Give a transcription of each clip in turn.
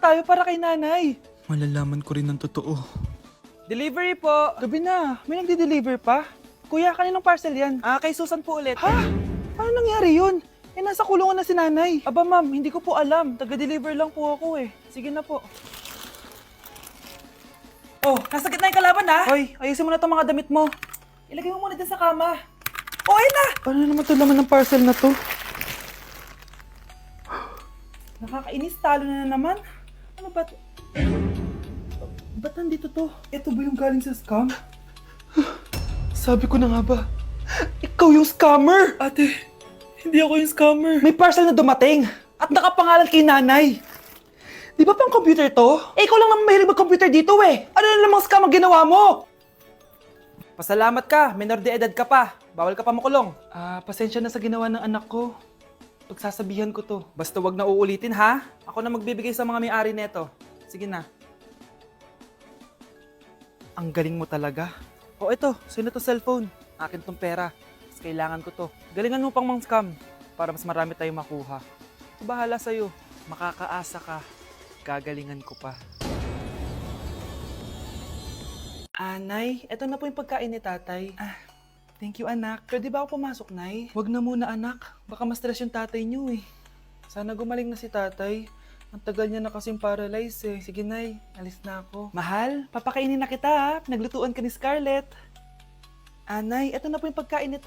tayo para kay nanay. Malalaman ko rin ng totoo. Delivery po. Gabi na. May nagde-deliver pa? Kuya, kaninong parcel yan? Kay Susan po ulit. Ha? Paano nangyari yun? Nasa kulungan na si nanay. Aba ma'am, hindi ko po alam. Taga-deliver lang po ako eh. Sige na po. Oh, nasa gitna yung kalaban ha? Hoy, ayusin mo na itong mga damit mo. Ilagay mo muna dyan sa kama. Oh, ayun na! Paano naman ito laman ng parcel na to? Nakakainis, talo na naman. Ano ba ito? Ba't nandito to? Ito ba yung galing sa scam? Sabi ko na nga ba, ikaw yung scammer! Ate, hindi ako yung scammer. May parcel na dumating at nakapangalan kay nanay. Di ba pang computer to? Ikaw lang naman mahilig mag-computer dito eh. Ano na namang scam ang ginawa mo? Pasalamat ka, minor de edad ka pa. Bawal ka pa makulong. Pasensya na sa ginawa ng anak ko. Pagsasabihan ko to. Basta wag na uulitin ha. Ako na magbibigay sa mga may-ari neto. Sige na. Ang galing mo talaga. O ito, sino to cellphone? Akin tong pera. Mas kailangan ko to. Galingan mo pang mang scam para mas marami tayong makuha. Bahala sa'yo. Makakaasa ka. Gagalingan ko pa. Nay, eto na po yung pagkain ni tatay. Thank you anak. Pwede ba ako pumasok, Nay? Wag na muna anak. Baka ma-stress yung tatay niyo eh. Sana gumaling na si tatay. Ang tagal niya na kasing paralyzed eh. Sige Nay, alis na ako. Mahal, papakainin na kita ha. Naglutuan ka ni Scarlett. Nay, eto na po yung pagkain ni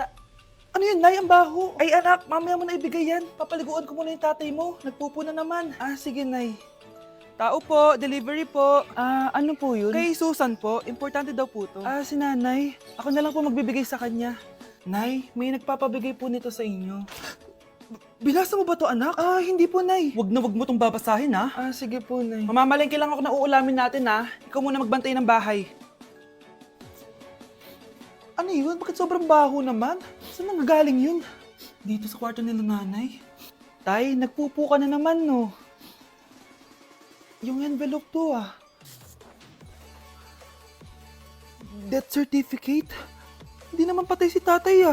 Ano yun, Nay? Ang baho. Ay anak, mamaya mo na ibigay yan. Papaliguan ko muna yung tatay mo. Nagpupo na naman. Sige Nay. Tao po, delivery po. Ano po yun? Kay Susan po, importante daw po to. Si nanay. Ako na lang po magbibigay sa kanya. Nay, may nagpapabigay po nito sa inyo. Binasa mo ba to anak? Hindi po Nay. Wag mo tong babasahin ha. Sige po Nay. Mamamalengke lang ako na uulamin natin ha. Ikaw muna magbantay ng bahay. Ano yun? Bakit sobrang baho naman? Saan nanggagaling yun? Dito sa kwarto nila nanay. Tay, nagpupo ka na naman no. Yung envelope to Death certificate? Hindi naman patay si tatay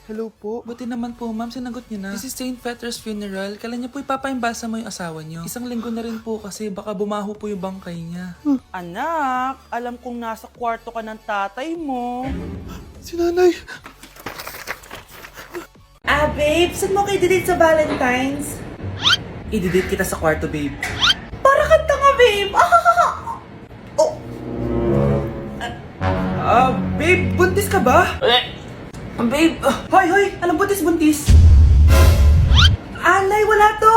Hello po. Buti naman po ma'am, sinagot niyo na. This is St. Peter's Funeral. Kailan niyo po ipapaimbasa mo yung asawa niyo? Isang linggo na rin po kasi baka bumaho po yung bangkay niya. Anak, alam kong nasa kwarto ka ng tatay mo. Si nanay. Babe, saan mo kayo delete sa Valentine's? I-delete kita sa kwarto, babe. Para kang tanga, babe! Babe, buntis ka ba? Babe, Hoy! Anong buntis? Nay, wala to!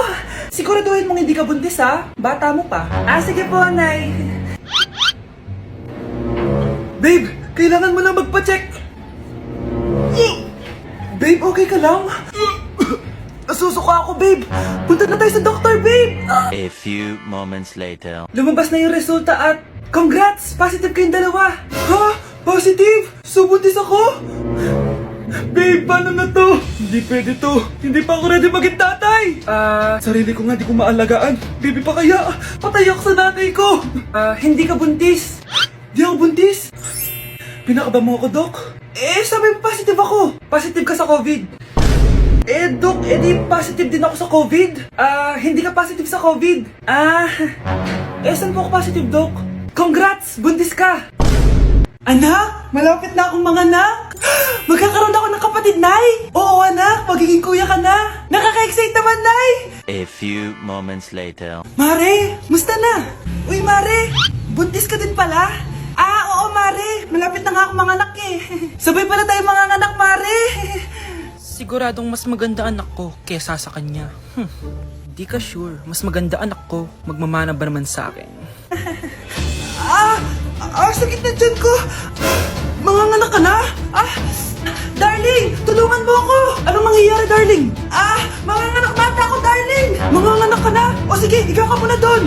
Siguraduhin mong hindi ka buntis, ha? Bata mo pa. Sige po, Nay. Babe, kailangan mo na magpa-check. Babe, okay ka lang? Nasusuka ako, babe. Punta na tayo sa doktor, babe. A few moments later. Lumabas na yung resulta at congrats! Positive kayong dalawa. Ha? Positive? So, buntis ako? Babe, paano na to? Hindi pwede to. Hindi pa ako ready maging tatay. Sarili ko nga di ko maalagaan. Baby pa kaya? Patay ako sa nanay ko. Hindi ka buntis. Di ako buntis? Pinakaba mo ako, Dok? Sabi mo positive ako. Positive ka sa COVID. Dok, di positive din ako sa COVID. Hindi ka positive sa COVID. Saan po ako positive, Dok? Congrats! Buntis ka! Anak, malapit na akong manganak. Magkakaroon ako ng kapatid, Nay. Oo, anak, magiging kuya ka na. Nakaka-excite naman, Nay. A few moments later. Mare, musta na? Uy, Mare, buntis ka din pala? Oo, Mare, malapit na nga akong manganak eh. Sabay pala tayo manganganak, Mare. Siguradong mas maganda anak ko kesa sa kanya. Di ka sure, mas maganda anak ko, magmamana ba naman sa akin? Sakit na dyan ko! Manganganak ka na? Darling, tulungan mo ako! Anong mangyayari, darling? Manganganak bata ako, darling! Manganganak ka na? O sige, ikaw ka muna doon!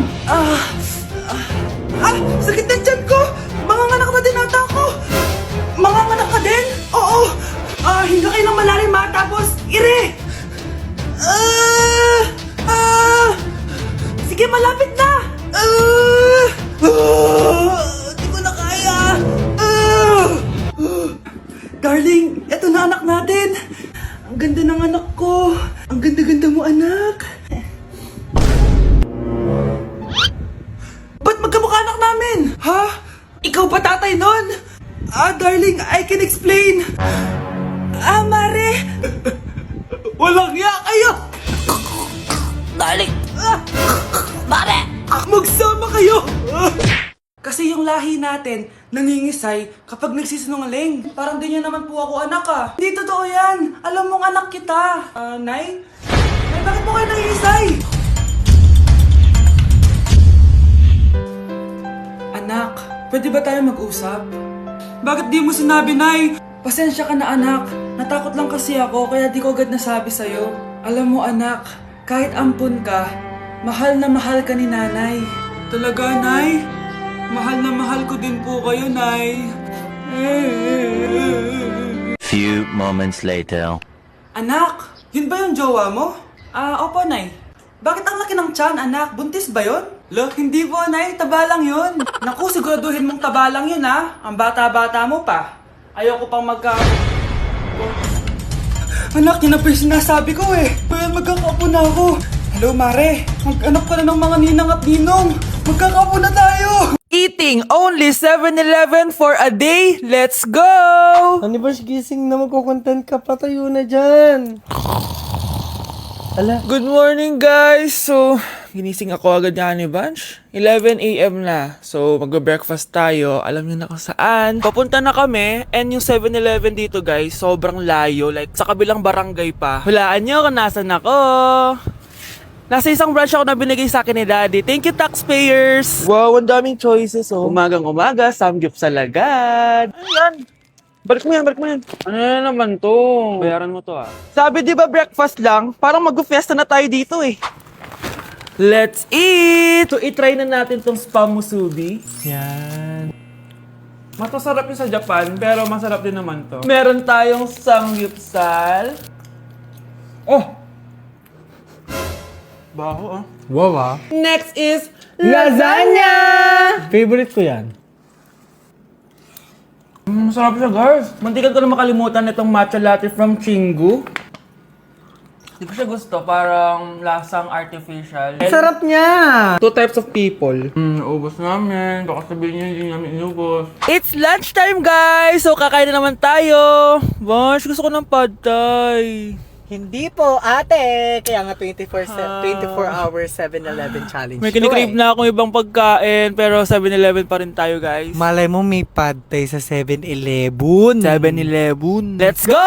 Sakit na dyan ko! Manganganak na din ata ako! Manganganak ka din? Oo! Hinga kayo ng malalim ha, tapos ire! Sige, malapit na! Di ko na kaya! Darling, eto na anak natin! Ang ganda ng anak ko! Ang ganda-ganda mo, anak! darling, I can explain. Mare! Walang ya kayo! Darling! Mare! Magsama kayo! Kasi yung lahi natin, nangingisay kapag nagsisinungaling. Parang di niya naman po ako anak ah. Hindi totoo yan. Alam mong anak kita. Nay? Nay, bakit mo kayo nangingisay? Anak, pwede ba tayo mag-usap? Bakit di mo sinabi, Nay? Pasensya ka na, anak. Natakot lang kasi ako, kaya di ko agad nasabi sa'yo. Alam mo, anak, kahit ampun ka, mahal na mahal ka ni nanay. Talaga, Nay? Mahal na mahal ko din po kayo, Nay. Few moments later. Anak, yun ba yung jowa mo? Opo, Nay. Bakit ang laki ng tiyan, anak? Buntis ba yun? Lo, hindi po, Nay. Taba lang yun. Naku, siguraduhin mong taba lang yun, ha? Ang bata-bata mo pa. Ayoko pang Anak, yun na po yung sinasabi ko eh. Kaya magkakaapo na ako. Hello, Mare. Mag-anak ka na ng mga ninang at ninong. Magkakaapo na tayo. Eating only 7-Eleven for a day. Let's go! Ano ba, gising na magkukontent ka? Patayo na dyan. Ala. Good morning, guys! So, ginising ako agad ni Bunch. 11 a.m. na. So, magbe-breakfast tayo. Alam niyo na kung saan. Papunta na kami. And yung 7-Eleven dito, guys, sobrang layo. Like, sa kabilang barangay pa. Hulaan niyo kung nasan ako. Nasa isang branch ako na binigay sa akin ni Daddy. Thank you, taxpayers! Wow, ang daming choices, oh. Umagang-umaga, samgyup sa lagad. Ano yan? Balik mo yan, balik mo yan. Ano na naman to? Bayaran mo to ah. Sabi di ba breakfast lang? Parang mag-fiesta na tayo dito eh. Let's eat! So, itry na natin tong spam musubi. Yan. Masasarap yun sa Japan, pero masarap din naman to. Meron tayong samgyupsal. Oh! Baho ah. Wow, ah. Next is lasagna! Favorite ko yan. Masarap siya, guys. Mantikan ko na makalimutan itong matcha latte from Chingu. Hindi ko siya gusto. Parang lasang artificial. Sarap niya! Two types of people. Naubos namin. Baka sabihin niyo hindi namin inubos. It's lunchtime, guys! So, kakain na naman tayo. Bosh, gusto ko ng pad thai. Hindi po, ate. Kaya nga 24 hours 7-Eleven challenge. May kinikrave na akong ibang pagkain, pero 7-Eleven pa rin tayo, guys. Malay mo may pad thai sa 7-Eleven. 7-Eleven. Let's go!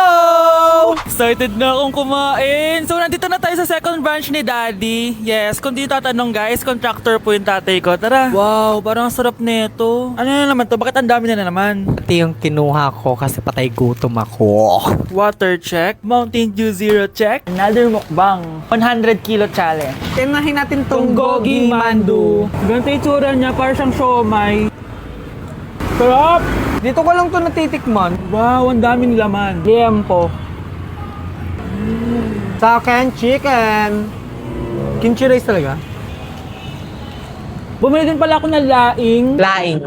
Excited na akong kumain. So, nandito na tayo sa second branch ni Daddy. Yes, kung di tatanong guys, contractor po yung tatay ko. Tara. Wow, parang sarap nito. Ano na naman to? Bakit ang dami na naman? Ito yung kinuha ko kasi patay gutom ako. Water check. Mountain Dew Zero check. Another mukbang. 100 kilo challenge. Tinahin natin tong Gogi Mandu. Ganito yung tsura niya, parang siyang siomay. Sarap! Dito ko lang to natitikman. Wow, ang daming laman. Liempo. Sa akin, chicken. Kimchi rice talaga? Bumili din pala ako ng laing. Laing.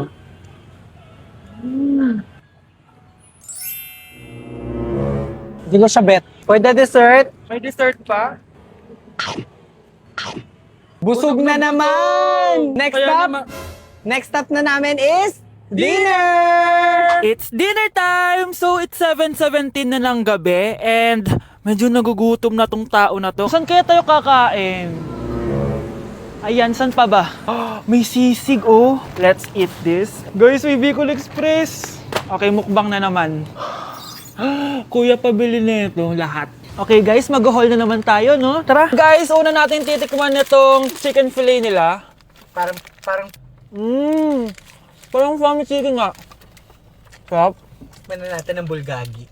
Hindi ko siya bet. Pwede dessert? May dessert pa? Busog na naman! Next Kaya stop! naman- Next stop na namin is dinner! It's dinner time! So, it's 7:17 na ng gabi and medyo nagugutom na tong tao na to. Saan kaya tayo kakain? Ayan, saan pa ba? May sisig, oh. Let's eat this. Guys, may Bicol Express. Okay, mukbang na naman. Kuya, pabili nito lahat. Okay guys, mag-haul na naman tayo, no? Tara! Guys, una natin titikman nitong chicken fillet nila. Parang Parang family chicken nga. Sarap. Tikman na natin ng bulgagi.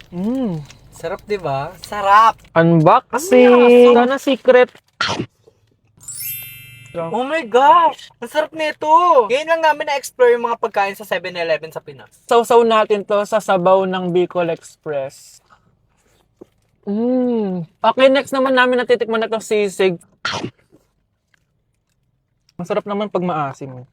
Mmm. Sarap, di ba? Sarap! Unboxing! Sana secret. Oh my gosh! Ang sarap nito! Ngayon lang namin na-explore yung mga pagkain sa 7-Eleven sa Pinas. Sausaw natin to sa sabaw ng Bicol Express. Okay, next naman namin natitikman na itong sisig. Masarap naman pag maasim.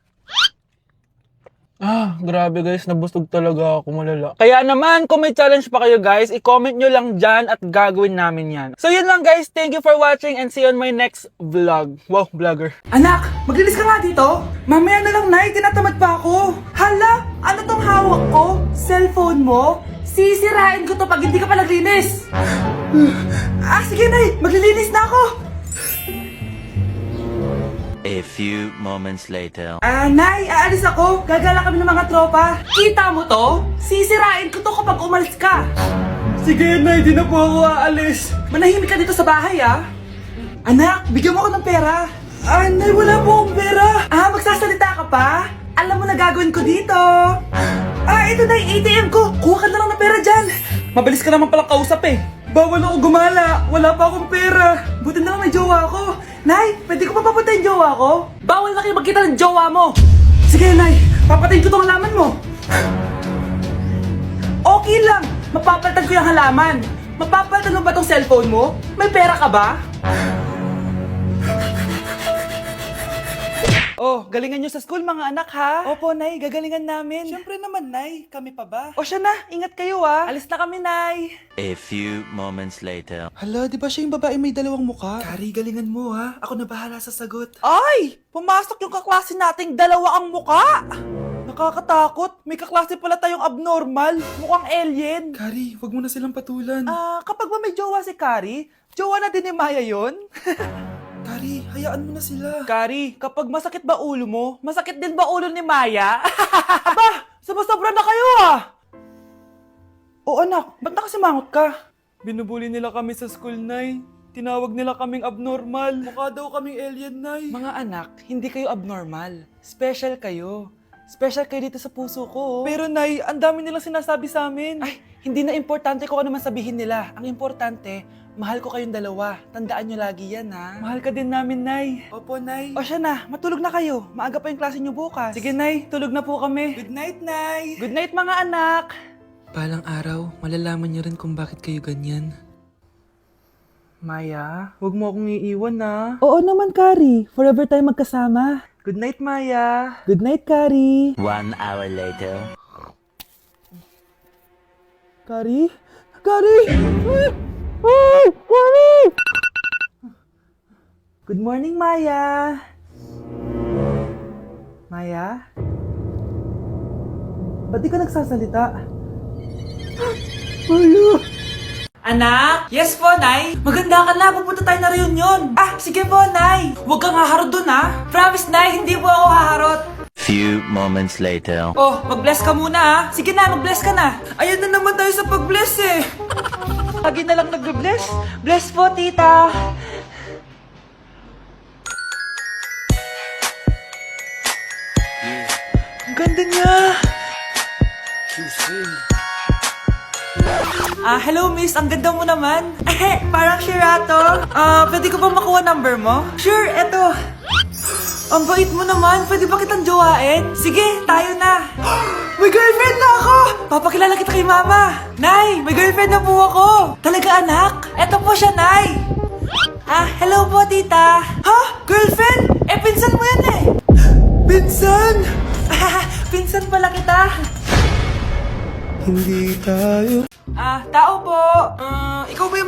Grabe guys, nabustog talaga ako malala. Kaya naman, kung may challenge pa kayo guys, i-comment nyo lang dyan at gagawin namin yan. So yun lang guys, thank you for watching and see you on my next vlog. Wow, vlogger. Anak, maglinis ka nga dito. Mamaya na lang, Nay, tinatamad pa ako. Hala, ano tong hawak ko? Cellphone mo? Sisirain ko to pag hindi ka pa naglinis. Sige Nay, maglilinis na ako. A few moments later. Nay, aalis ako. Gagala kami ng mga tropa. Kita mo to? Sisirain ko to kapag umalis ka. Sige, Nay, di na po ako aalis. Manahimik ka dito sa bahay, Anak, bigyan mo ako ng pera. Nay, wala po akong pera. Magsasalita ka pa? Alam mo na gagawin ko dito. Ito na yung ATM ko. Kuha ka na lang ng pera dyan. Mabilis ka naman palang kausap eh. Bawal ako gumala. Wala pa akong pera. Buti na lang may jowa ako. Nay, pwede ko pa papatayin jowa ko? Bawal na kayo magkita ng jowa mo. Sige, Nay. Papatayin ko tong halaman mo. Okay lang. Mapapalitan ko yung halaman. Mapapalitan mo ba tong cellphone mo? May pera ka ba? Oh, galingan nyo sa school mga anak ha? Opo, Nay, gagalingan namin. Siyempre naman, Nay. Kami pa ba? O siya na, ingat kayo Alis na kami, Nay. A few moments later. Hala, di ba siya yung babae may dalawang muka? Kari, galingan mo ha. Ako na bahala sa sagot. Ay! Pumasok yung kaklase nating dalawa ang muka! Nakakatakot. May kaklase pala tayong abnormal. Mukhang alien. Kari, wag mo na silang patulan. Kapag ba may jowa si Kari, jowa na din ni Maya yun? Kari, hayaan mo na sila. Kari, kapag masakit ba ulo mo, masakit din ba ulo ni Maya? Aba, sobra na kayo O anak, ba't nakasimangot ka? Binubuli nila kami sa school, Nay. Tinawag nila kaming abnormal. Mukha daw kaming alien, Nay. Mga anak, hindi kayo abnormal. Special kayo. Special kayo dito sa puso ko. Pero Nay, ang dami nilang sinasabi sa amin. Ay, hindi na importante kung ano man sabihin nila. Ang importante, mahal ko kayong dalawa. Tandaan nyo lagi yan, ha? Mahal ka din namin, Nay. Opo, Nay. O siya na, matulog na kayo. Maaga pa yung klase nyo bukas. Sige, Nay, tulog na po kami. Good night, Nay. Good night, mga anak. Palang araw, malalaman niyo rin kung bakit kayo ganyan. Maya, huwag mo akong iiwan, na. Oo naman, Kari. Forever tayo magkasama. Good night, Maya. Good night, Kari. 1 hour later. Kari? Kari! Kari! Good morning, Maya. Maya? Ba't di ka nagsasalita? Maya! Anak? Yes po, Nay. Maganda ka na. Pupunta tayo na reunion. Sige po, Nay. Huwag kang haharot dun, ha? Promise, Nay. Hindi po ako haharot. Few moments later. Oh, mag-bless ka muna, ha? Sige na, mag-bless ka na. Ayan na naman tayo sa pag-bless, eh. Lagi na lang nag-bless. Bless po, tita. Ang ganda niya. Hello miss, ang ganda mo naman. Parang Shirato. Pwede ko ba makuha number mo? Sure, eto. Ang bait mo naman, pwede ba kitang jowain? Sige, tayo na. May girlfriend na ako! Papakilala kita kay mama. Nay, may girlfriend na po ako. Talaga anak? Eto po siya, Nay. Hello po tita. Ha? Girlfriend? Pinsan mo yan eh. Pinsan? Pinsan pala kita. Hindi tayo. Tao po. Ikaw ba yung